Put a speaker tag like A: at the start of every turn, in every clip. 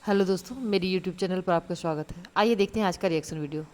A: Hello दोस्तों, मेरी YouTube channel पर आपका स्वागत है। आइए देखते हैं आज का रिएक्शन वीडियो।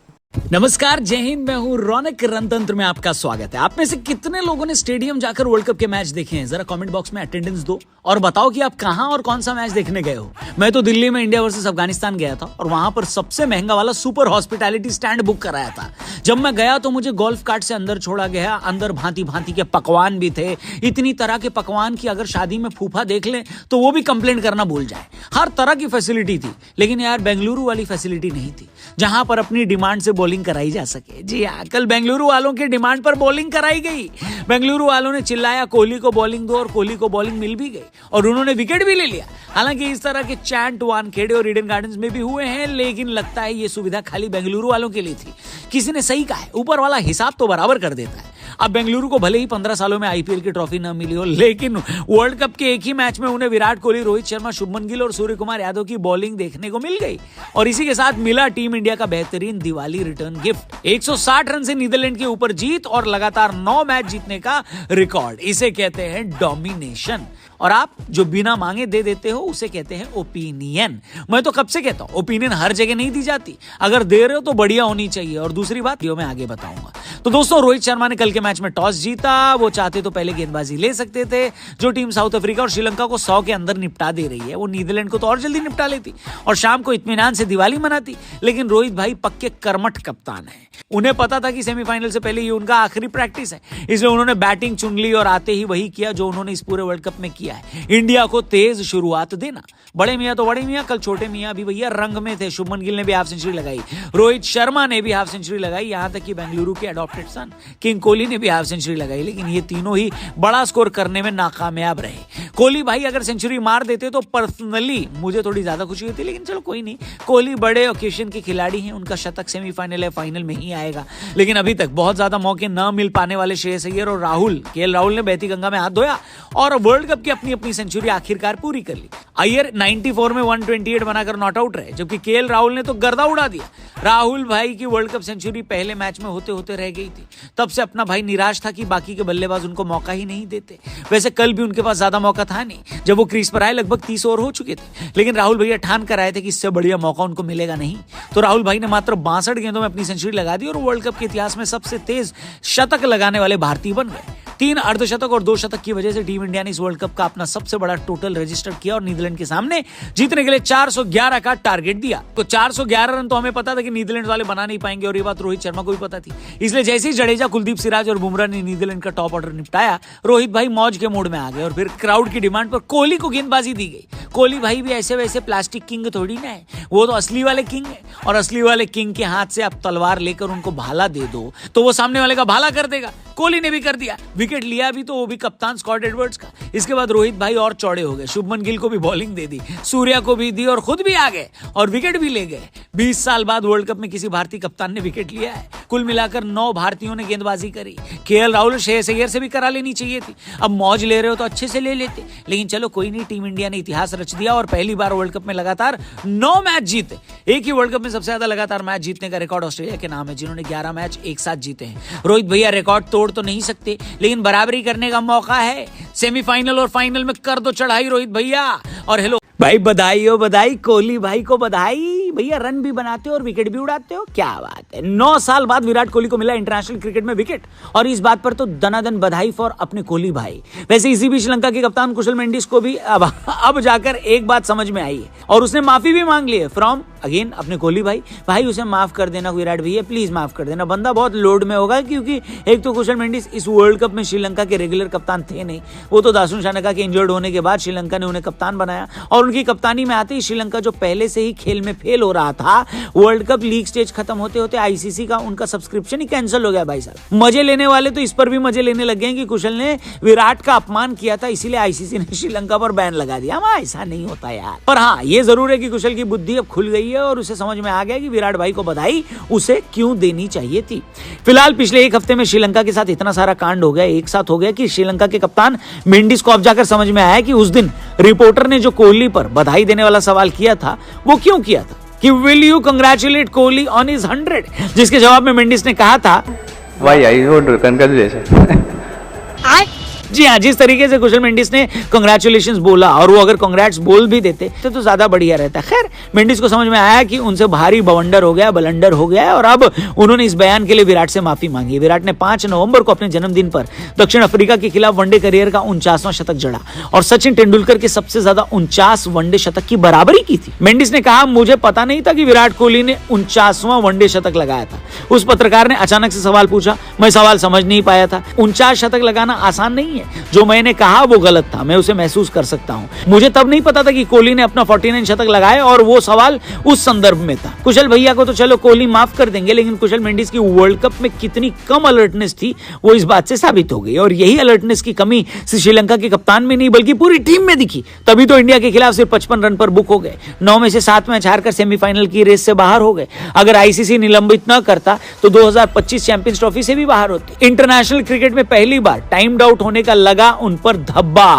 B: नमस्कार, जय हिंद। मैं हूं रौनक। रणतंत्र में आपका स्वागत है। आप में से कितने लोगों ने स्टेडियम जाकर वर्ल्ड कप के मैच देखे हैं? जरा कमेंट बॉक्स में अटेंडेंस दो और बताओ कि आप कहां और कौन सा मैच देखने गए हो। मैं तो दिल्ली में इंडिया वर्सेस अफगानिस्तान गया था और वहां पर सबसे महंगा वाला सुपर हॉस्पिटैलिटी स्टैंड बुक कराया था। जब मैं गया तो मुझे गोल्फ कार्ट से अंदर छोड़ा गया। अंदर भांति भांति के पकवान भी थे, इतनी तरह के पकवान की अगर शादी में फूफा देख ले तो वो भी कंप्लेंट करना भूल जाए। हर तरह की फैसिलिटी थी, लेकिन यार बेंगलुरु वाली फैसिलिटी नहीं थी, जहां पर अपनी डिमांड से बॉलिंग कराई जा सके। जी हाँ, कल बेंगलुरु वालों की डिमांड पर बॉलिंग कराई गई। बेंगलुरु वालों ने चिल्लाया कोहली को बॉलिंग दो, और कोहली को बॉलिंग मिल भी गई और उन्होंने विकेट भी ले लिया। हालांकि इस तरह के चैंट वानखेड़े और ईडन गार्डन्स में भी हुए हैं, लेकिन लगता है ये सुविधा खाली बेंगलुरु वालों के लिए थी। किसी ने सही कहा है, ऊपर वाला हिसाब तो बराबर कर देता है। अब बेंगलुरु को भले ही 15 सालों में आईपीएल की ट्रॉफी न मिली हो, लेकिन वर्ल्ड कप के एक ही मैच में उन्हें विराट कोहली, रोहित शर्मा, शुभमन गिल और सूर्य कुमार यादव की बॉलिंग देखने को मिल गई। और इसी के साथ मिला टीम इंडिया का बेहतरीन दिवाली रिटर्न गिफ्ट। 160 रन से नीदरलैंड के ऊपर जीत और लगातार 9 मैच जीतने का रिकॉर्ड। इसे कहते हैं डोमिनेशन। और आप जो बिना मांगे दे देते हो उसे कहते हैं ओपिनियन। मैं तो कब से कहता हूं, ओपिनियन हर जगह नहीं दी जाती। अगर दे रहे हो तो बढ़िया होनी चाहिए। और दूसरी बात वीडियो में आगे बताऊंगा। तो दोस्तों, रोहित शर्मा ने कल के मैच में टॉस जीता। वो चाहते तो पहले गेंदबाजी ले सकते थे। जो टीम साउथ अफ्रीका और श्रीलंका को 100 के अंदर निपटा दे रही है, वो नीदरलैंड को तो और जल्दी निपटा लेती और शाम को इत्मीनान से दिवाली मनाती। लेकिन रोहित भाई पक्के कर्मठ कप्तान है। उन्हें पता था कि सेमीफाइनल से पहले ये उनका आखिरी प्रैक्टिस है, इसलिए उन्होंने बैटिंग चुन ली और आते ही वही किया जो उन्होंने इस पूरे वर्ल्ड कप में किया है, इंडिया को तेज शुरुआत देना। बड़े मियां तो बड़े मियां, कल छोटे मियां भी भैया रंग में थे। शुभमन गिल ने भी हाफ सेंचुरी लगाई, रोहित शर्मा ने भी हाफ सेंचुरी लगाई, यहां तक कि बेंगलुरु के अडॉप्टेड सन किंग कोहली ने भी हाफ सेंचुरी लगाई। लेकिन ये तीनों ही बड़ा स्कोर करने में नाकामयाब रहे। कोहली भाई अगर सेंचुरी मार देते तो पर्सनली मुझे थोड़ी ज्यादा खुशी होती, लेकिन चलो कोई नहीं। कोहली बड़े ओकेजन के खिलाड़ी हैं, उनका शतक सेमीफाइनल है, फाइनल में ही आएगा। लेकिन अभी तक बहुत ज्यादा मौके न मिल पाने वाले श्रेयस अय्यर और केएल राहुल ने बहती गंगा में हाथ धोया और वर्ल्ड कप की अपनी अपनी सेंचुरी आखिरकार पूरी कर ली। अय्यर 94 में 128 बनाकर नॉट आउट रहे, जबकि केएल राहुल ने तो गर्दा उड़ा दिया। राहुल भाई की वर्ल्ड कप सेंचुरी पहले मैच में होते होते रह गई थी। तब से अपना भाई निराश था कि बाकी के बल्लेबाज उनको मौका ही नहीं देते। वैसे कल भी उनके पास ज्यादा मौका था नहीं, जब वो क्रीज पर आए लगभग 30 ओवर हो चुके थे। लेकिन राहुल भैया ठान कर आए थे कि इससे बढ़िया मौका उनको मिलेगा नहीं। तो राहुल भाई ने मात्र 62 गेंदों में अपनी सेंचुरी लगा दी और वर्ल्ड कप के इतिहास में सबसे तेज शतक लगाने वाले भारतीय बन गए। 3 अर्धशतक और 2 शतक की वजह से टीम इंडिया ने इस वर्ल्ड कप का अपना सबसे बड़ा टोटल रजिस्टर किया और नीदरलैंड के सामने जीतने के लिए 411 का टारगेट दिया। तो 411 रन तो हमें पता था कि नीदरलैंड वाले बना नहीं पाएंगे और ये बात रोहित शर्मा को भी पता थी। इसलिए जैसे ही जडेजा, कुलदीप, सिराज और बुमराह ने नीदरलैंड का टॉप ऑर्डर निपटाया, रोहित भाई मौज के मोड में आ गए और फिर क्राउड की डिमांड पर कोहली को गेंदबाजी दी गई। कोहली भाई भी ऐसे वैसे प्लास्टिक किंग थोड़ी ना है, वो तो असली वाले किंग है। और असली वाले किंग के हाथ से आप तलवार लेकर उनको भाला दे दो तो वो सामने वाले का भाला कर देगा। कोहली ने भी कर दिया, विकेट लिया भी, तो वो भी कप्तान स्कॉट एडवर्ड्स का। इसके बाद रोहित भाई और चौड़े हो गए, शुभमन गिल को भी बॉलिंग दे दी, सूर्या को भी दी और खुद भी आ गए और विकेट भी ले गए। 20 साल बाद वर्ल्ड कप में किसी भारतीय कप्तान ने विकेट लिया है। कुल मिलाकर 9 भारतीयों ने गेंदबाजी करी। केएल राहुल, श्रेयस अय्यर से भी करा लेनी चाहिए थी। अब मौज ले रहे हो तो अच्छे से ले लेते, लेकिन चलो कोई नहीं। टीम इंडिया ने इतिहास रच दिया और पहली बार वर्ल्ड कप में लगातार 9 मैच जीते। एक ही वर्ल्ड कप में सबसे ज्यादा लगातार मैच जीतने का रिकॉर्ड ऑस्ट्रेलिया के नाम है, जिन्होंने 11 मैच एक साथ जीते हैं। रोहित भैया रिकॉर्ड तोड़ तो नहीं सकते, लेकिन बराबरी करने का मौका है। सेमीफाइनल और फाइनल में कर दो चढ़ाई रोहित भैया। और हेलो भाई, बधाई हो बधाई, कोहली भाई को बधाई भैया। रन भी बनाते हो और विकेट भी उड़ाते हो, क्या बात है। 9 साल बाद विराट कोहली को मिला इंटरनेशनल क्रिकेट में विकेट, और इस बात पर तो दनादन बधाई फॉर अपने कोहली भाई। वैसे इसी बीच श्रीलंका के कप्तान कुशल मेंडिस को भी अब जाकर एक बात समझ में आई है और उसने माफी भी मांग ली है फ्रॉम अगेन अपने कोहली भाई उसे माफ कर देना विराट भैया, प्लीज माफ कर देना। बंदा बहुत लोड में होगा, क्योंकि एक तो कुशल मेंडिस इस वर्ल्ड कप में श्रीलंका के रेगुलर कप्तान थे नहीं। वो तो दासुन शानका के इंजर्ड होने के बाद श्रीलंका ने उन्हें कप्तान बनाया और उनकी कप्तानी में आते ही श्रीलंका, जो पहले से ही खेल में फेल हो रहा था, वर्ल्ड कप लीग स्टेज खत्म होते होते आईसीसी का उनका सब्सक्रिप्शन ही कैंसिल हो गया भाई साहब। मजे लेने वाले तो इस पर भी मजे लेने लग गए कि कुशल ने विराट का अपमान किया था, इसीलिए आईसीसी ने श्रीलंका पर बैन लगा दिया। ऐसा नहीं होता यार। पर हाँ, ये जरूर है कि कुशल की बुद्धि अब खुल गई है और उसे समझ में आ गया कि विराट भाई को बधाई उसे क्यों देनी चाहिए थी। फिलहाल पिछले एक हफ्ते में श्रीलंका के साथ इतना सारा कांड हो गया, एक साथ हो गया, कि श्रीलंका के कप्तान मेंडिस को अब जाकर समझ में आया कि उस दिन रिपोर्टर ने जो कोहली पर बधाई देने वाला सवाल किया था वो क्यों किया था, कि will you congratulate Kohli on his 100, जिसके जवाब में मेंडिस ने कहा था,
C: व्हाई आई वुड कंग्रेचुलेशन।
B: जी हाँ, जिस तरीके से कुशल मेंडिस ने कांग्रेचुलेशंस बोला और वो अगर कांग्रेट्स बोल भी देते तो ज्यादा बढ़िया रहता। खैर, मेंडिस को समझ में आया कि उनसे भारी बवंडर हो गया, बलंडर हो गया है और अब उन्होंने इस बयान के लिए विराट से माफी मांगी। विराट ने 5 नवंबर को अपने जन्मदिन पर दक्षिण अफ्रीका के खिलाफ वनडे करियर का 49वां शतक जड़ा और सचिन तेंदुलकर के सबसे ज्यादा 49 वनडे शतक की बराबरी की थी। मेंडिस ने कहा, मुझे पता नहीं था कि विराट कोहली ने 49वां वनडे शतक लगाया था। उस पत्रकार ने अचानक से सवाल पूछा, मैं सवाल समझ नहीं पाया था। 49 शतक लगाना आसान नहीं है, जो मैंने कहा वो गलत था, मैं उसे महसूस कर सकता हूं। मुझे तब नहीं पता था कि कोहली ने अपना 49 शतक लगाए और वो सवाल उस संदर्भ में था। कुशल भैया को तो चलो कोहली माफ कर देंगे, लेकिन कुशल मेंडिस की वर्ल्ड कप में कितनी कम अलर्टनेस थी वो इस बात से साबित हो गई और यही अलर्टनेस की कमी श्रीलंका के कप्तान में नहीं बल्कि पूरी टीम में दिखी। तभी तो इंडिया के खिलाफ सिर्फ 55 रन पर बुक हो गए, 9 में से 7 मैच हारकर सेमीफाइनल की रेस से बाहर हो गए। अगर आईसीसी निलंबित न करता तो 2025 चैंपियंस ट्रॉफी से भी बाहर होते। इंटरनेशनल क्रिकेट में पहली बार टाइम्ड आउट होने का लगा उन पर धब्बा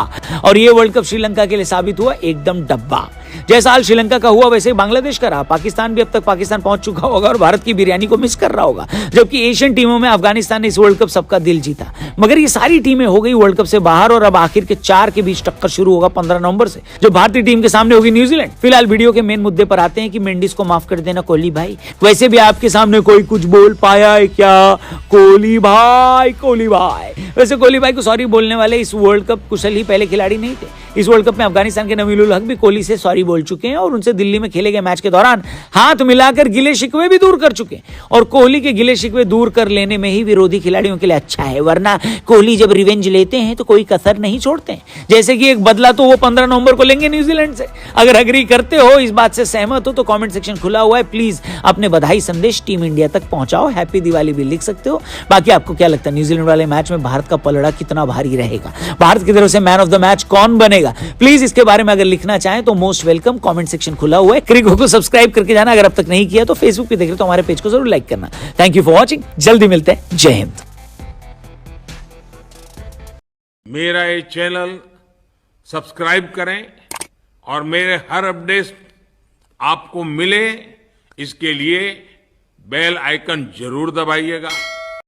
B: और ये वर्ल्ड कप श्रीलंका के लिए साबित हुआ एकदम डब्बा। जैसा हाल श्रीलंका का हुआ वैसे ही बांग्लादेश का रहा। पाकिस्तान भी अब तक पाकिस्तान पहुंच चुका होगा और भारत की बिरयानी को मिस कर रहा होगा, जबकि एशियन टीमों में अफगानिस्तान ने इस वर्ल्ड कप सबका दिल जीता। मगर ये सारी टीमें हो गई वर्ल्ड कप से बाहर और अब आखिर के 4 के बीच टक्कर शुरू होगा 15 नवंबर से, जो भारतीय टीम के सामने होगी न्यूजीलैंड। फिलहाल वीडियो के मेन मुद्दे पर आते हैं कि मेंडिस को माफ कर देना कोहली भाई। वैसे भी आपके सामने कोई कुछ बोल पाया है क्या? कोहली भाई, कोहली भाई। वैसे कोहली भाई को सॉरी बोलने वाले इस वर्ल्ड कप कुशल ही पहले खिलाड़ी नहीं थे। इस वर्ल्ड कप में अफगानिस्तान के नवील हक भी कोहली से सॉरी बोल चुके हैं और उनसे दिल्ली में खेले गए मैच के दौरान हाथ मिलाकर गिले शिकवे भी दूर कर चुके हैं। और कोहली के गिले शिकवे दूर कर लेने में ही विरोधी खिलाड़ियों के लिए अच्छा है, वरना कोहली जब रिवेंज लेते हैं तो कोई कसर नहीं छोड़ते हैं। जैसे कि एक बदला तो वो 15 नवंबर को लेंगे न्यूजीलैंड से। अगर अग्री करते हो, इस बात से सहमत हो तो कमेंट सेक्शन खुला हुआ है, प्लीज अपने बधाई संदेश टीम इंडिया तक पहुंचाओ। हैप्पी दिवाली भी लिख सकते हो। बाकी आपको क्या लगता है न्यूजीलैंड वाले मैच में भारत का पलड़ा कितना भारी रहेगा? भारत की तरफ से मैन ऑफ द मैच कौन बनेगा? प्लीज इसके बारे में अगर लिखना चाहें तो मोस्ट वेलकम, कमेंट सेक्शन खुला हुआ है। क्रिको को सब्सक्राइब करके जाना अगर अब तक नहीं किया तो। फेसबुक पे देख रहे तो हमारे पेज को जरूर लाइक करना। थैंक यू फॉर वॉचिंग, जल्दी मिलते हैं। जय हिंद।
C: मेरा ये चैनल सब्सक्राइब करें और मेरे हर अपडेट आपको मिले इसके लिए बेल आइकन जरूर दबाइएगा।